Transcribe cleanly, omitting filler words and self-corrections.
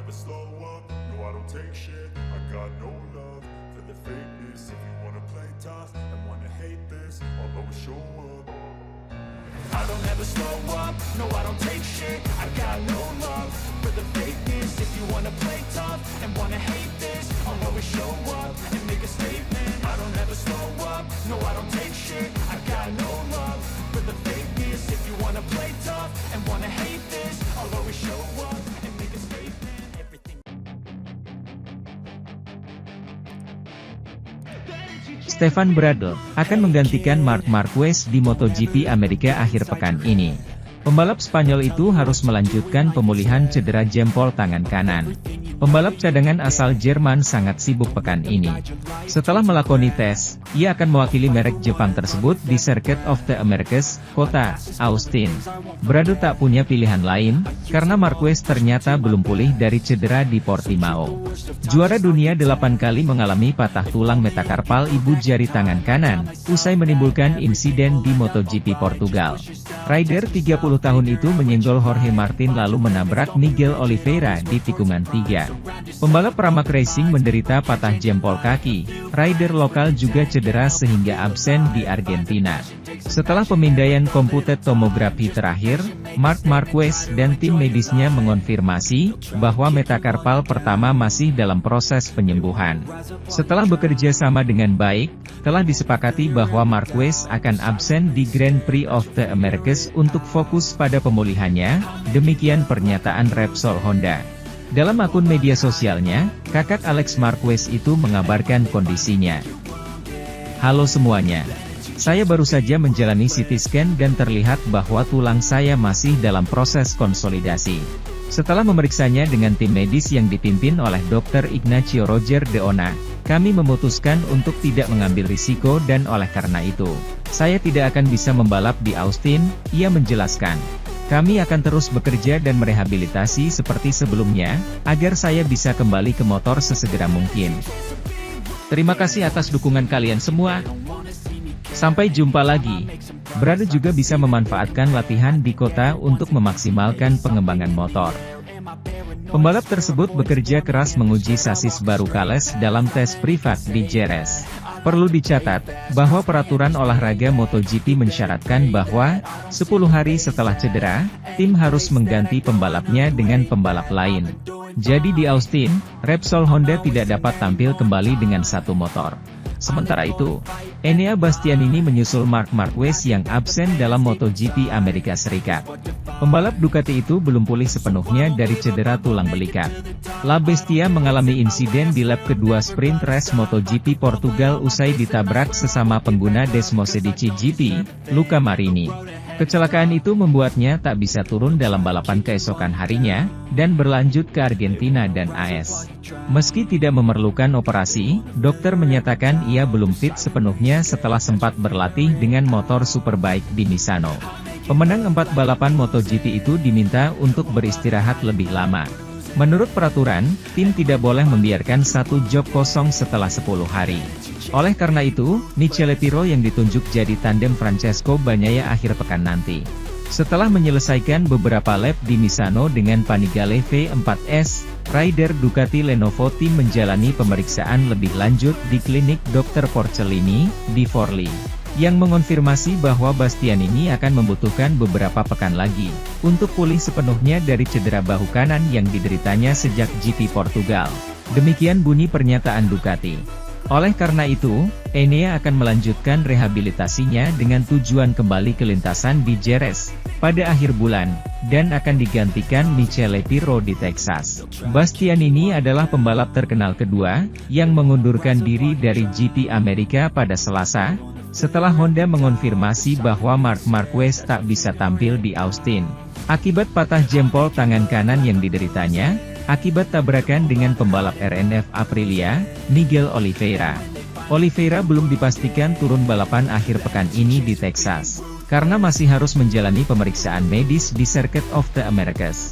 never slow up, no I don't take shit. I got no love for the fakeness. If you wanna play tough and wanna hate this, I'll always show up. I don't ever slow up, no I don't take shit. I got no love for the fakeness. If you wanna play tough and wanna hate this, I'll always show up and make a statement. I don't ever slow up, no I don't take shit. I got no love for the fakeness. If you wanna play tough and wanna hate this, I'll always show up and make a statement. Everything. Stefan Bradl akan menggantikan Marc Marquez di MotoGP Amerika akhir pekan ini. Pembalap Spanyol itu harus melanjutkan pemulihan cedera jempol tangan kanan. Pembalap cadangan asal Jerman sangat sibuk pekan ini. Setelah melakoni tes, ia akan mewakili merek Jepang tersebut di Circuit of the Americas, kota Austin. Bradl tak punya pilihan lain, karena Marquez ternyata belum pulih dari cedera di Portimao. Juara dunia 8 kali mengalami patah tulang metakarpal ibu jari tangan kanan, usai menimbulkan insiden di MotoGP Portugal. Rider 30 tahun itu menyenggol Jorge Martin lalu menabrak Miguel Oliveira di tikungan 3. Pembalap Pramac Racing menderita patah jempol kaki. Rider lokal juga cedera sehingga absen di Argentina. Setelah pemindaian komputer tomografi terakhir, Marc Marquez dan tim medisnya mengonfirmasi bahwa metakarpal pertama masih dalam proses penyembuhan. Setelah bekerja sama dengan baik, telah disepakati bahwa Marquez akan absen di Grand Prix of the Americas untuk fokus pada pemulihannya, demikian pernyataan Repsol Honda. Dalam akun media sosialnya, kakak Alex Marquez itu mengabarkan kondisinya. Halo semuanya. Saya baru saja menjalani CT scan dan terlihat bahwa tulang saya masih dalam proses konsolidasi. Setelah memeriksanya dengan tim medis yang dipimpin oleh Dr. Ignacio Roger de Ona, kami memutuskan untuk tidak mengambil risiko dan oleh karena itu, saya tidak akan bisa membalap di Austin, ia menjelaskan. Kami akan terus bekerja dan merehabilitasi seperti sebelumnya, agar saya bisa kembali ke motor sesegera mungkin. Terima kasih atas dukungan kalian semua. Sampai jumpa lagi. Bradl juga bisa memanfaatkan latihan di kota untuk memaksimalkan pengembangan motor. Pembalap tersebut bekerja keras menguji sasis baru Kales dalam tes privat di Jerez. Perlu dicatat, bahwa peraturan olahraga MotoGP mensyaratkan bahwa, 10 hari setelah cedera, tim harus mengganti pembalapnya dengan pembalap lain. Jadi di Austin, Repsol Honda tidak dapat tampil kembali dengan satu motor. Sementara itu, Enea Bastianini menyusul Marc Marquez yang absen dalam MotoGP Amerika Serikat. Pembalap Ducati itu belum pulih sepenuhnya dari cedera tulang belikat. La Bestia mengalami insiden di lap kedua sprint race MotoGP Portugal usai ditabrak sesama pengguna Desmosedici GP, Luca Marini. Kecelakaan itu membuatnya tak bisa turun dalam balapan keesokan harinya, dan berlanjut ke Argentina dan AS. Meski tidak memerlukan operasi, dokter menyatakan ia belum fit sepenuhnya setelah sempat berlatih dengan motor superbike di Misano. Pemenang 4 balapan MotoGP itu diminta untuk beristirahat lebih lama. Menurut peraturan, tim tidak boleh membiarkan satu job kosong setelah 10 hari. Oleh karena itu, Michele Pirro yang ditunjuk jadi tandem Francesco Bagnaia akhir pekan nanti. Setelah menyelesaikan beberapa lap di Misano dengan Panigale V4S, rider Ducati Lenovo Team menjalani pemeriksaan lebih lanjut di klinik Dr. Porcellini, di Forli, yang mengonfirmasi bahwa Bastianini akan membutuhkan beberapa pekan lagi, untuk pulih sepenuhnya dari cedera bahu kanan yang dideritanya sejak GP Portugal. Demikian bunyi pernyataan Ducati. Oleh karena itu, Enea akan melanjutkan rehabilitasinya dengan tujuan kembali ke lintasan di Jerez, pada akhir bulan, dan akan digantikan Michele Pirro di Texas. Bastianini adalah pembalap terkenal kedua, yang mengundurkan diri dari GP Amerika pada Selasa, setelah Honda mengonfirmasi bahwa Marc Marquez tak bisa tampil di Austin, akibat patah jempol tangan kanan yang dideritanya, akibat tabrakan dengan pembalap RNF Aprilia, Miguel Oliveira. Oliveira belum dipastikan turun balapan akhir pekan ini di Texas, karena masih harus menjalani pemeriksaan medis di Circuit of the Americas.